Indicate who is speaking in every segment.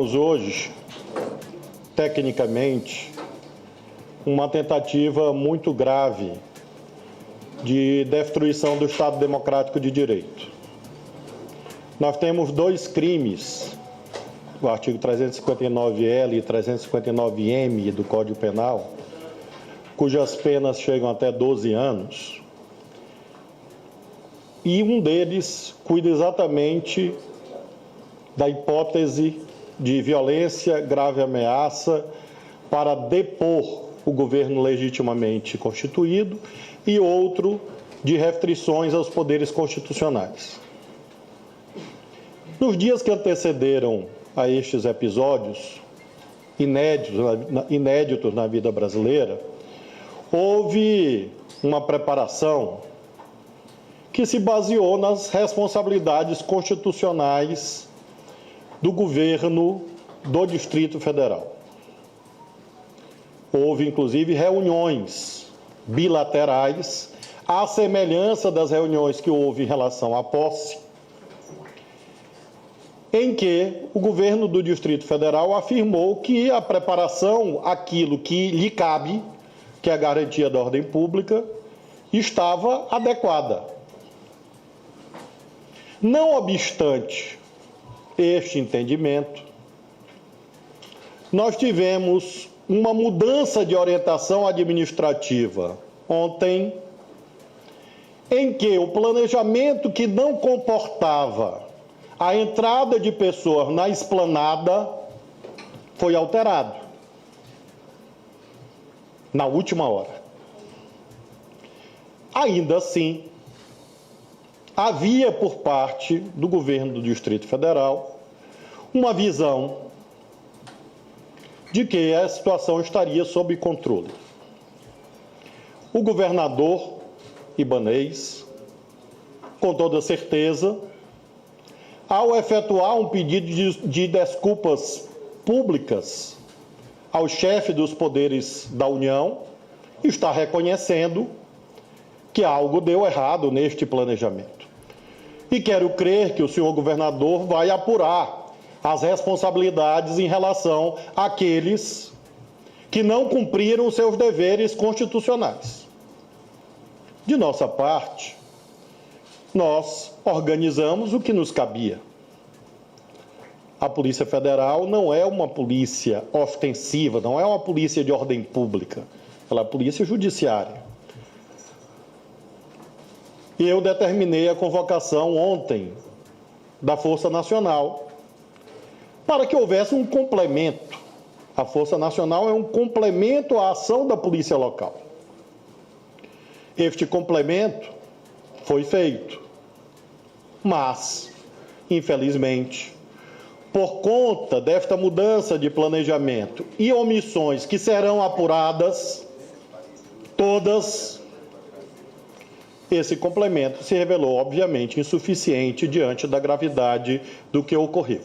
Speaker 1: Hoje, tecnicamente, uma tentativa muito grave de destruição do Estado Democrático de Direito. Nós temos dois crimes, o artigo 359-L e 359-M do Código Penal, cujas penas chegam até 12 anos, e um deles cuida exatamente da hipótese de violência, grave ameaça para depor o governo legitimamente constituído e outro de restrições aos poderes constitucionais. Nos dias que antecederam a estes episódios inéditos na vida brasileira, houve uma preparação que se baseou nas responsabilidades constitucionais do governo do Distrito Federal. Houve, inclusive, reuniões bilaterais, à semelhança das reuniões que houve em relação à posse, em que o governo do Distrito Federal afirmou que a preparação, aquilo que lhe cabe, que é a garantia da ordem pública, estava adequada. Não obstante este entendimento, nós tivemos uma mudança de orientação administrativa ontem, em que o planejamento que não comportava a entrada de pessoas na esplanada foi alterado na última hora. Ainda assim, havia por parte do governo do Distrito Federal uma visão de que a situação estaria sob controle. O governador Ibanez, com toda certeza, ao efetuar um pedido de desculpas públicas ao chefe dos poderes da União, está reconhecendo que algo deu errado neste planejamento. E quero crer que o senhor governador vai apurar as responsabilidades em relação àqueles que não cumpriram seus deveres constitucionais. De nossa parte, nós organizamos o que nos cabia. A Polícia Federal não é uma polícia ostensiva, não é uma polícia de ordem pública, ela é a polícia judiciária. E eu determinei a convocação ontem da Força Nacional para que houvesse um complemento. A Força Nacional é um complemento à ação da Polícia Local. Este complemento foi feito, mas, infelizmente, por conta desta mudança de planejamento e omissões que serão apuradas, todas, esse complemento se revelou, obviamente, insuficiente diante da gravidade do que ocorreu.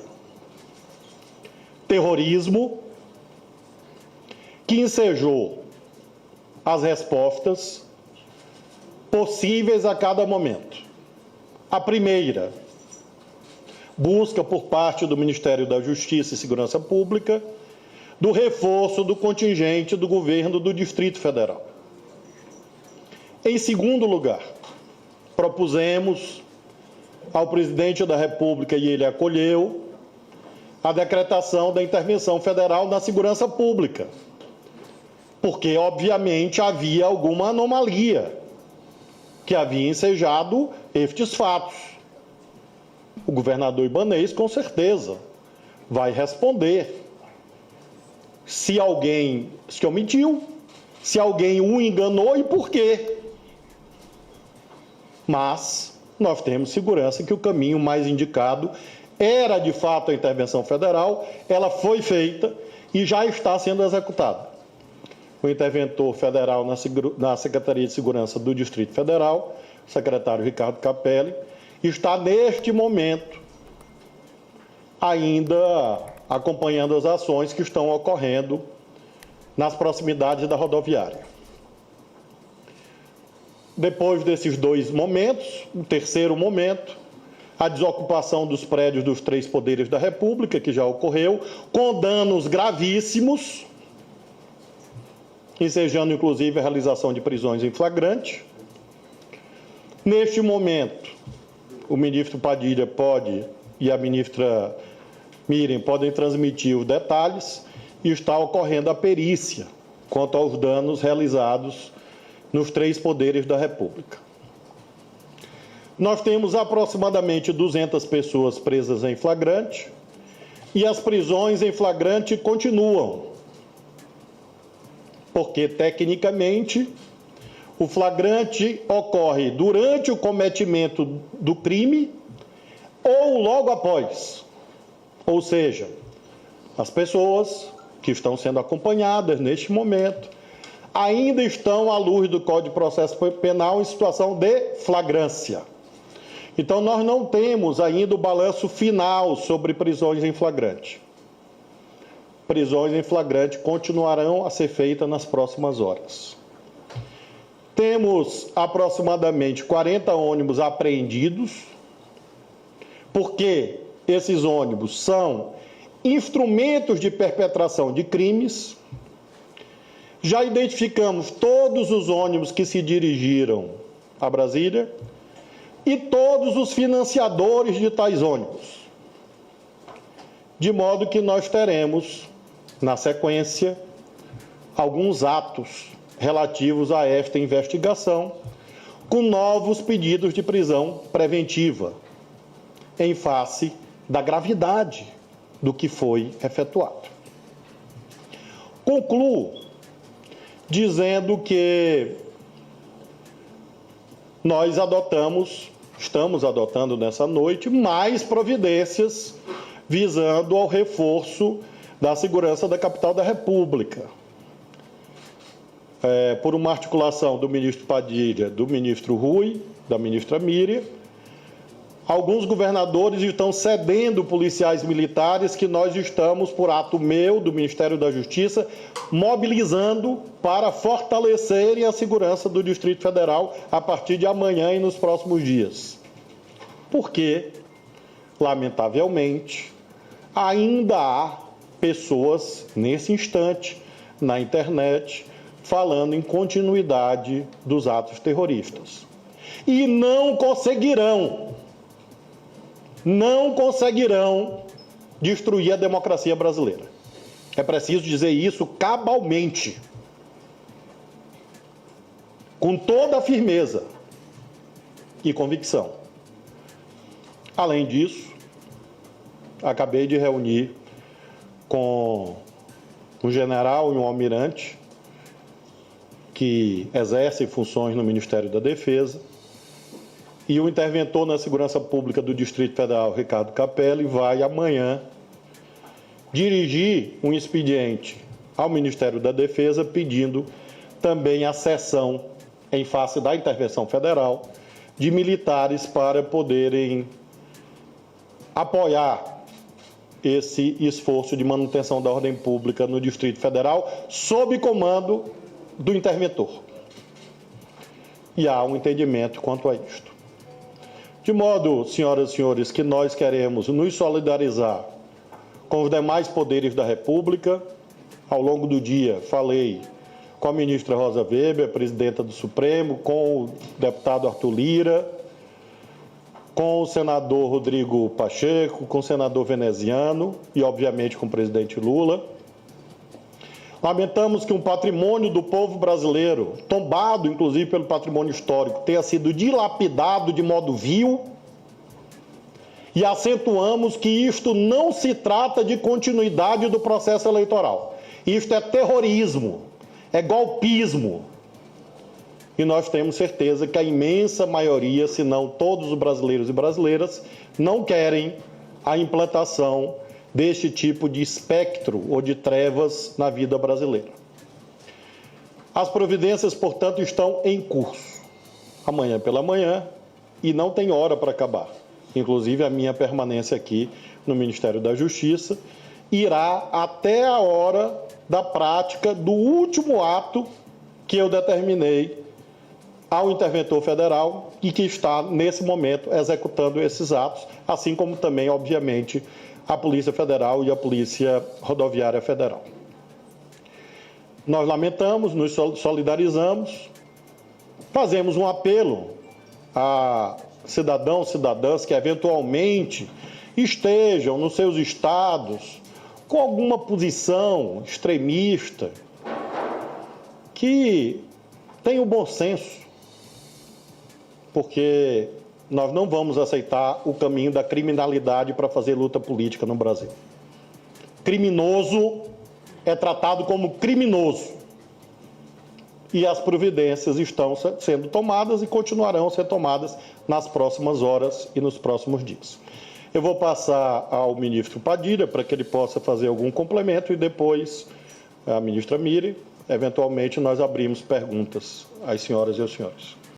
Speaker 1: Terrorismo que ensejou as respostas possíveis a cada momento. A primeira, busca por parte do Ministério da Justiça e Segurança Pública do reforço do contingente do governo do Distrito Federal. Em segundo lugar, propusemos ao presidente da República, e ele acolheu, a decretação da intervenção federal na segurança pública, porque, obviamente, havia alguma anomalia que havia ensejado estes fatos. O governador Ibanez, com certeza, vai responder se alguém se omitiu, se alguém o enganou e por quê. Mas nós temos segurança que o caminho mais indicado era, de fato, a intervenção federal, ela foi feita e já está sendo executada. O interventor federal na Secretaria de Segurança do Distrito Federal, o secretário Ricardo Capelli, está neste momento ainda acompanhando as ações que estão ocorrendo nas proximidades da rodoviária. Depois desses dois momentos, o terceiro momento, a desocupação dos prédios dos 3 poderes da República, que já ocorreu, com danos gravíssimos, ensejando inclusive a realização de prisões em flagrante. Neste momento, o ministro Padilha e a ministra Miriam podem transmitir os detalhes, e está ocorrendo a perícia quanto aos danos realizados nos 3 poderes da República. Nós temos aproximadamente 200 pessoas presas em flagrante, e as prisões em flagrante continuam, porque, tecnicamente, o flagrante ocorre durante o cometimento do crime ou logo após. Ou seja, as pessoas que estão sendo acompanhadas neste momento ainda estão, à luz do Código de Processo Penal, em situação de flagrância. Então, nós não temos ainda o balanço final sobre prisões em flagrante. Prisões em flagrante continuarão a ser feitas nas próximas horas. Temos aproximadamente 40 ônibus apreendidos, porque esses ônibus são instrumentos de perpetração de crimes. Já identificamos todos os ônibus que se dirigiram a Brasília e todos os financiadores de tais ônibus. De modo que nós teremos, na sequência, alguns atos relativos a esta investigação, com novos pedidos de prisão preventiva, em face da gravidade do que foi efetuado. Concluo dizendo que nós estamos adotando nessa noite mais providências visando ao reforço da segurança da capital da República. Por uma articulação do ministro Padilha, do ministro Rui, da ministra Miriam, alguns governadores estão cedendo policiais militares que nós estamos, por ato meu, do Ministério da Justiça, mobilizando para fortalecerem a segurança do Distrito Federal a partir de amanhã e nos próximos dias. Porque, lamentavelmente, ainda há pessoas, nesse instante, na internet, falando em continuidade dos atos terroristas. E não conseguirão destruir a democracia brasileira. É preciso dizer isso cabalmente, com toda a firmeza e convicção. Além disso, acabei de reunir com um general e um almirante que exercem funções no Ministério da Defesa, e o interventor na Segurança Pública do Distrito Federal, Ricardo Capelli, vai amanhã dirigir um expediente ao Ministério da Defesa pedindo também a cessão, em face da intervenção federal, de militares para poderem apoiar esse esforço de manutenção da ordem pública no Distrito Federal, sob comando do interventor. E há um entendimento quanto a isto. De modo, senhoras e senhores, que nós queremos nos solidarizar com os demais poderes da República. Ao longo do dia, falei com a ministra Rosa Weber, presidenta do Supremo, com o deputado Arthur Lira, com o senador Rodrigo Pacheco, com o senador Veneziano e, obviamente, com o presidente Lula. Lamentamos que um patrimônio do povo brasileiro, tombado inclusive pelo patrimônio histórico, tenha sido dilapidado de modo vil, e acentuamos que isto não se trata de continuidade do processo eleitoral. Isto é terrorismo, é golpismo. E nós temos certeza que a imensa maioria, se não todos os brasileiros e brasileiras, não querem a implantação deste tipo de espectro ou de trevas na vida brasileira. As providências, portanto, estão em curso, amanhã pela manhã, e não tem hora para acabar. Inclusive, a minha permanência aqui no Ministério da Justiça irá até a hora da prática do último ato que eu determinei ao interventor federal e que está, nesse momento, executando esses atos, assim como também, obviamente, a Polícia Federal e a Polícia Rodoviária Federal. Nós lamentamos, nos solidarizamos, fazemos um apelo a cidadãos, cidadãs que eventualmente estejam nos seus estados com alguma posição extremista, que tenham bom senso, porque nós não vamos aceitar o caminho da criminalidade para fazer luta política no Brasil. Criminoso é tratado como criminoso. E as providências estão sendo tomadas e continuarão a ser tomadas nas próximas horas e nos próximos dias. Eu vou passar ao ministro Padilha para que ele possa fazer algum complemento e depois a ministra Miri, eventualmente nós abrimos perguntas às senhoras e aos senhores.